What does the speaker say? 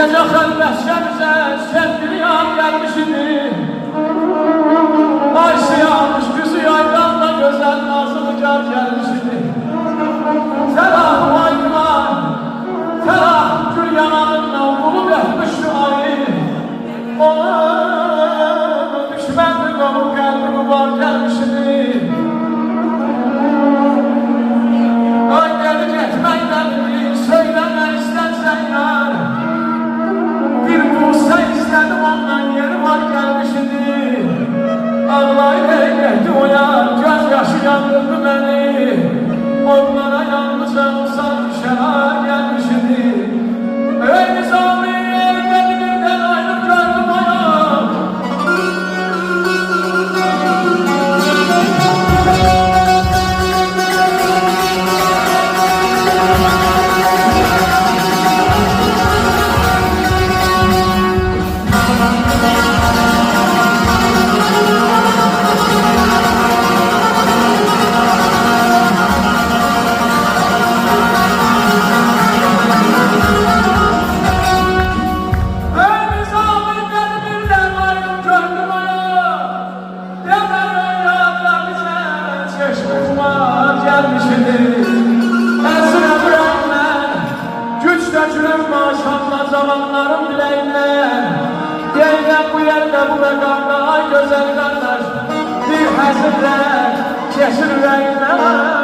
Gece xəlvəşkəmizə sevgili yan gelmişidi. Ayşe yanmış güzü yaydan da güzel nazlı car gelmişidi. Selam aydılar, selam gül yanağınla bulup etmişti ayı. Onun düşmenli konu kalbi var gelmişidi. Ay gelip etmeklerini söyleme istersen yar. Bir bulsa istedim ondan yeri var gelmişidi. Ağlayıp eyledi o yar, gözyaşı yandırdı beni. Onlara yalnızca musal şener gelmişidi. Ey nizami eyledi birden ayrı gördüm ayağım. Esine yüreğimle, güçle cürüm maşallah zamanlarım dileğimle. Yeniden bu yerde bu mekanda ay güzel kardeş, bir hazırla geçir yüreğimle.